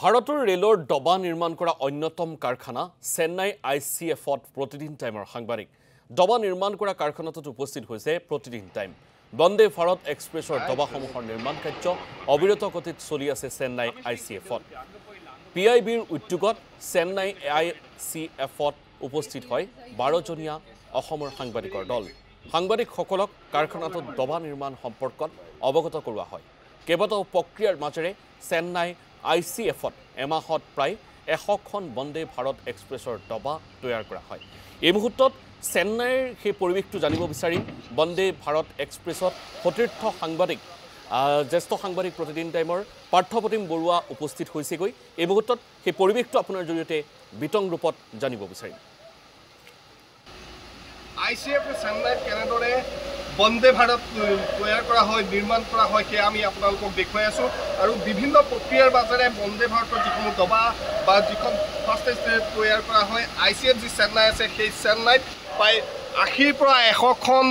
ভাৰতৰ ৰেলৰ ডবা নিৰ্মাণ কৰা অন্যতম কাৰখানা চেন্নাই ICFত প্ৰতিদিন টাইমৰ সাংবাদিক ডবা নিৰ্মাণ কৰা কাৰখানাটোত উপস্থিত হৈছে প্ৰতিদিন টাইম বন্দে ভাৰত এক্সপ্ৰেছৰ ডবাসমূহৰ নিৰ্মাণ কাৰ্য অবিৰত গতিত চলি আছে চেন্নাই ICFত PIBৰ উদ্যোগত চেন্নাই ICFত উপস্থিত হয় 12জনীয়া অসমৰ সাংবাদিকৰ দল সাংবাদিকসকলক কাৰখানাটোত ডবা নিৰ্মাণ সম্পৰ্কত অৱগত কৰোৱা হয় কেৱল প্ৰক্ৰিয়াৰ মাজেৰে চেন্নাই ICFত এমাহত প্ৰায় 100খন বন্দে ভাৰত এক্সপ্ৰেছৰ ডবা তৈয়াৰ কৰা হয় এই মুহূৰ্তত চেন্নাইৰ সেই পৰিৱেশটো জানিব বিচাৰি বন্দে ভাৰত এক্সপ্ৰেছত সতীৰ্থ সাংবাদিক জ্যেষ্ঠ সাংবাদিক প্ৰতিদিন টাইমৰ পাৰ্থপ্ৰতিম বৰুৱা উপস্থিত হৈছেগৈ এই মুহূৰ্তত সেই পৰিৱেশটো আপোনাৰ জৰিয়তে বিতং ৰূপত জানিব বিচাৰিম ICF চেন্নাইত কেনেদৰে বন্দে ভাৰত তৈয়াৰ কৰা হয় নিৰ্মাণ কৰা হয় সেই আমি আপোনালোকক দেখুৱাই আছোঁ আৰু বিভিন্ন প্ৰক্ৰিয়াৰ মাজেৰে বন্দে ভাৰতৰ যিসমূহ ডবা বা যিখন ফাৰ্ষ্ট তৈয়াৰ কৰা হয় ICF যি চেন্নাই আছে সেই চেন্নাইত প্ৰায় 80ৰ পৰা 100খন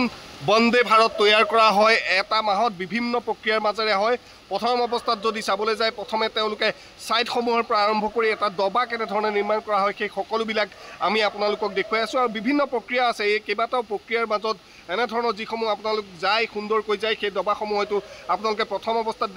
বন্দে ভাৰত তৈয়াৰ কৰা হয় এটা মাহত বিভিন্ন প্ৰক্ৰিয়াৰ মাজেৰে হয় প্ৰথম অৱস্থাত যদি চাবলৈ যায় প্ৰথমে তেওঁলোকে সাইটসমূহৰ পৰা আৰম্ভ কৰি এটা ডবা কেনেধৰণে নিৰ্মাণ কৰা হয় সেই সকলোবিলাক আমি আপোনালোকক দেখুৱাই আছোঁ আৰু বিভিন্ন প্ৰক্ৰিয়া আছে এই কেইবাটাও প্ৰক্ৰিয়াৰ মাজত এনেধৰণৰ যিসমূহ আপোনালোক যায় সুন্দৰকৈ যায় সেই ডবাসমূহ হয়তো আপোনালোকে প্ৰথম অৱস্থাত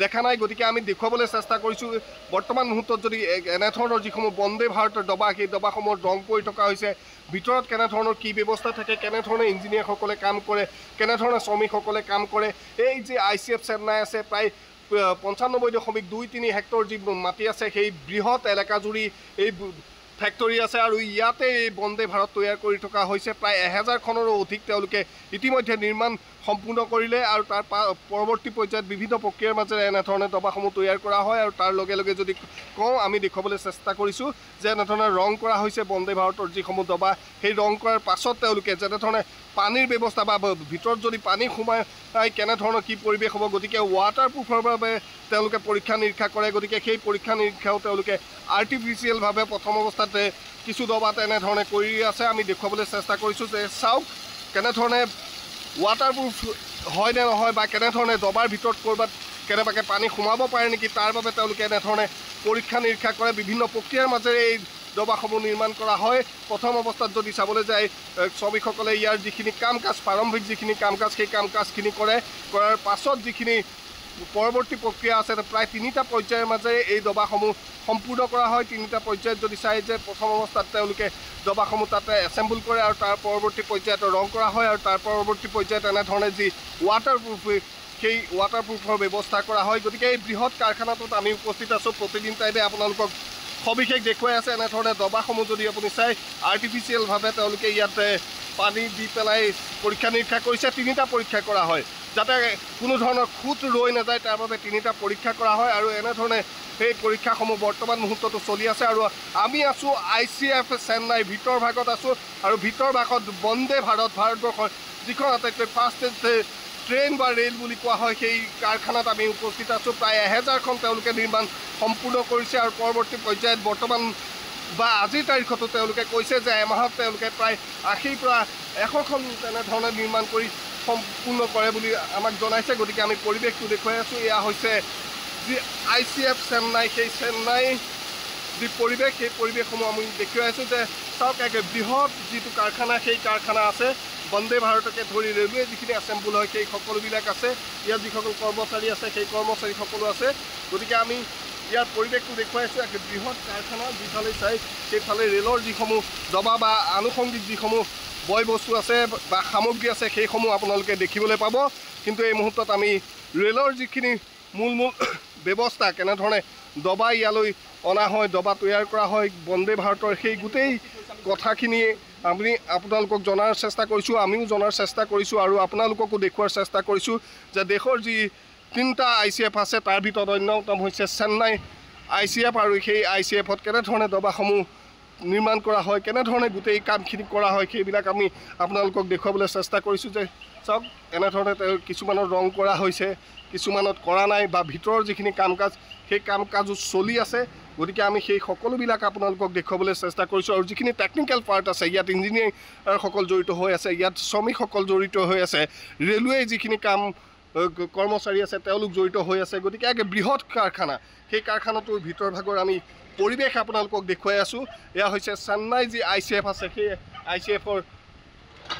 দেখা নাই গতিকে আমি দেখুৱাবলৈ চেষ্টা কৰিছোঁ বৰ্তমান মুহূৰ্তত যদি এনেধৰণৰ যিসমূহ বন্দে ভাৰতৰ ডবা সেই ডবাসমূহত ৰং কৰি থকা হৈছে ভিতৰত কেনেধৰণৰ কি ব্যৱস্থা থাকে কেনেধৰণে ইঞ্জিনিয়াৰসকলে কাম কৰে কেনেধৰণে শ্ৰমিকসকলে কাম কৰে এই যে ICF চেন্নাই আছে প্ৰায় 95.23 হেক্টৰ যি মাটি আছে সেই বৃহৎ এলেকাজুৰি এই ফেক্টৰী আছে আৰু ইয়াতে এই বন্দে ভাৰত তৈয়াৰ কৰি থকা হৈছে প্ৰায় 1000খনৰো অধিক তেওঁলোকে ইতিমধ্যে নিৰ্মাণ সম্পূৰ্ণ কৰিলে আৰু তাৰ পৰৱৰ্তী পৰ্যায়ত বিভিন্ন প্ৰক্ৰিয়াৰ মাজেৰে এনেধৰণে ডবাসমূহ তৈয়াৰ কৰা হয় আৰু তাৰ লগে লগে যদি কওঁ আমি দেখুৱাবলৈ চেষ্টা কৰিছোঁ যে এনেধৰণে ৰং কৰা হৈছে বন্দে ভাৰতৰ যিসমূহ ডবা সেই ৰং কৰাৰ পাছত তেওঁলোকে যেনেধৰণে পানীৰ ব্যৱস্থা বা ভিতৰত যদি পানী সোমাই কেনেধৰণৰ কি পৰিৱেশ হ'ব গতিকে ৱাটাৰপ্ৰুফৰ বাবে তেওঁলোকে পৰীক্ষা নিৰীক্ষা কৰে গতিকে সেই পৰীক্ষা নিৰীক্ষাও তেওঁলোকে আৰ্টিফিচিয়েলভাৱে প্ৰথম অৱস্থাতে কিছু ডবাত এনেধৰণে কৰি আছে আমি দেখুৱাবলৈ চেষ্টা কৰিছোঁ যে চাওক কেনেধৰণে ৱাটাৰপ্ৰুফ হয় নে নহয় বা কেনেধৰণে ডবাৰ ভিতৰত ক'ৰবাত কেনেবাকৈ পানী সোমাব পাৰে নেকি তাৰ বাবে তেওঁলোকে এনেধৰণে পৰীক্ষা নিৰীক্ষা কৰে বিভিন্ন প্ৰক্ৰিয়াৰ মাজেৰে এই ডবাসমূহ নিৰ্মাণ কৰা হয় প্ৰথম অৱস্থাত যদি চাবলৈ যায় শ্ৰমিকসকলে ইয়াৰ যিখিনি কাম কাজ প্ৰাৰম্ভিক যিখিনি কাম কাজ সেই কাম কাজখিনি কৰাৰ পাছত যিখিনি পৰৱৰ্তী প্ৰক্ৰিয়া আছে প্ৰায় 3টা পৰ্যায়ৰ মাজেৰে এই ডবাসমূহ সম্পূৰ্ণ কৰা হয় 3টা পৰ্যায়ত যদি চাই যে প্ৰথম অৱস্থাত তেওঁলোকে ডবাসমূহ তাতে এছেম্বল কৰে আৰু তাৰ পৰৱৰ্তী পৰ্যায়ত ৰং কৰা হয় আৰু তাৰ পৰৱৰ্তী পৰ্যায়ত এনেধৰণে যি ৱাটাৰপ্ৰুফ সেই ৱাটাৰপ্ৰুফৰ ব্যৱস্থা কৰা হয় গতিকে এই বৃহৎ কাৰখানাটোত আমি উপস্থিত আছোঁ প্ৰতিদিন টাইমে আপোনালোকক সবিশেষ দেখুৱাই আছে এনেধৰণে ডবাসমূহ যদি আপুনি চাই আৰ্টিফিচিয়েলভাৱে তেওঁলোকে ইয়াতে পানী দি পেলাই পৰীক্ষা নিৰীক্ষা কৰিছে 3টা পৰীক্ষা কৰা হয় যাতে কোনো ধৰণৰ খুঁত ৰৈ নাযায় তাৰ বাবে 3টা পৰীক্ষা কৰা হয় আৰু এনেধৰণে সেই পৰীক্ষাসমূহ বৰ্তমান মুহূৰ্ততো চলি আছে আৰু আমি আছোঁ ICF চেন্নাই ভিতৰ ভাগত আছোঁ আৰু ভিতৰ ভাগত বন্দে ভাৰতবৰ্ষৰ যিখন আটাইতকৈ ফাৰ্ষ্ট ট্ৰেইন বা ৰেল বুলি কোৱা হয় সেই কাৰখানাত আমি উপস্থিত আছোঁ প্ৰায় 1000খন তেওঁলোকে নিৰ্মাণ সম্পূৰ্ণ কৰিছে আৰু পৰৱৰ্তী পৰ্যায়ত বৰ্তমান বা আজিৰ তাৰিখতো তেওঁলোকে কৈছে যে এমাহত তেওঁলোকে প্ৰায় 80ৰ পৰা 100খন তেনেধৰণে নিৰ্মাণ কৰি সম্পূৰ্ণ কৰে বুলি আমাক জনাইছে গতিকে আমি পৰিৱেশটো দেখুৱাই আছোঁ এয়া হৈছে যি ICF চেন্নাই সেই চেন্নাই যি পৰিৱেশ সেই পৰিৱেশসমূহ আমি দেখুৱাই আছোঁ যে চাওক এক বৃহৎ যিটো কাৰখানা সেই কাৰখানা আছে বন্দে ভাৰতকে ধৰি ৰেলৱে যিখিনি এছেম্বল হয় সেই সকলোবিলাক আছে ইয়াত যিসকল কৰ্মচাৰী আছে সেই কৰ্মচাৰী সকলো আছে গতিকে আমি ইয়াৰ পৰিৱেশটো দেখুৱাই আছোঁ এক বৃহৎ কাৰখানা যিফালে চাই সেইফালে ৰেলৰ যিসমূহ ডবা বা আনুষংগিক যিসমূহ বয় বস্তু আছে বা সামগ্ৰী আছে সেইসমূহ আপোনালোকে দেখিবলৈ পাব কিন্তু এই মুহূৰ্তত আমি ৰেলৰ যিখিনি মূল ব্যৱস্থা কেনেধৰণে ডবা ইয়ালৈ অনা হয় ডবা তৈয়াৰ কৰা হয় বন্দে ভাৰতৰ সেই গোটেই কথাখিনি আমি আপোনালোকক জনাৰ চেষ্টা কৰিছোঁ আমিও জনাৰ চেষ্টা কৰিছোঁ আৰু আপোনালোককো দেখুওৱাৰ চেষ্টা কৰিছোঁ যে দেশৰ যি 3টা ICF আছে তাৰ ভিতৰত অন্যতম হৈছে চেন্নাই ICF আৰু সেই ICFত কেনেধৰণে ডবাসমূহ নিৰ্মাণ কৰা হয় কেনেধৰণে গোটেই কামখিনি কৰা হয় সেইবিলাক আমি আপোনালোকক দেখুৱাবলৈ চেষ্টা কৰিছোঁ যে চাওক এনেধৰণে কিছুমানৰ ৰং কৰা হৈছে কিছুমানত কৰা নাই বা ভিতৰৰ যিখিনি কাম কাজ সেই কাম কাজো চলি আছে গতিকে আমি সেই সকলোবিলাক আপোনালোকক দেখুৱাবলৈ চেষ্টা কৰিছোঁ আৰু যিখিনি টেকনিকেল পাৰ্ট আছে ইয়াত ইঞ্জিনিয়াৰসকল জড়িত হৈ আছে ইয়াত শ্ৰমিকসকল জড়িত হৈ আছে ৰেলৱে যিখিনি কাম কৰ্মচাৰী আছে তেওঁলোক জড়িত হৈ আছে গতিকে একে বৃহৎ কাৰখানা সেই কাৰখানাটোৰ ভিতৰ ভাগৰ আমি পৰিৱেশ আপোনালোকক দেখুৱাই আছোঁ এয়া হৈছে চেন্নাই যি ICF আছে সেই ICFৰ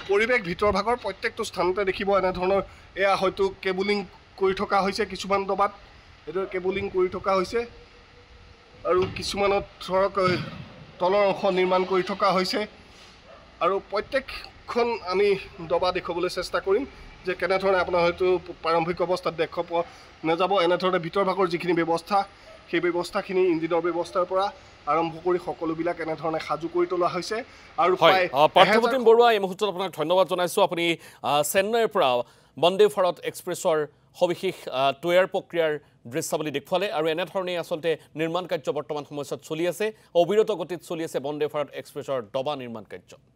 পৰিৱেশ ভিতৰ ভাগৰ প্ৰত্যেকটো স্থানতে দেখিব এনেধৰণৰ এয়া হয়তো কেবুলিং কৰি থকা হৈছে কিছুমান দবাত এইটো কেবুলিং কৰি থকা হৈছে আৰু কিছুমানত ধৰক তলৰ অংশ নিৰ্মাণ কৰি থকা হৈছে আৰু প্ৰত্যেকখন আমি দবা দেখুৱাবলৈ চেষ্টা কৰিম যে কেনেধৰণে আপোনাৰ হয়তো প্ৰাৰম্ভিক অৱস্থাত দেখা পোৱা নাযাব এনেধৰণে ভিতৰ ভাগৰ যিখিনি ব্যৱস্থা সেই ব্যৱস্থাখিনি ইঞ্জিনৰ ব্যৱস্থাৰ পৰা আৰম্ভ কৰি সকলোবিলাক এনেধৰণে সাজু কৰি তোলা হৈছে আৰু পাৰ্থপ্ৰতিম বৰুৱা এই মুহূৰ্তত আপোনাক ধন্যবাদ জনাইছোঁ আপুনি চেন্নাইৰ পৰা বন্দে ভাৰত এক্সপ্ৰেছৰ সবিশেষ তৈয়াৰ প্ৰক্ৰিয়াৰ দৃশ্যাৱলী দেখুৱালে আৰু এনেধৰণেই আচলতে নিৰ্মাণ কাৰ্য বৰ্তমান সময়ছোৱাত চলি আছে অবিৰত গতিত চলি আছে বন্দে ভাৰত এক্সপ্ৰেছৰ ডবা নিৰ্মাণ কাৰ্য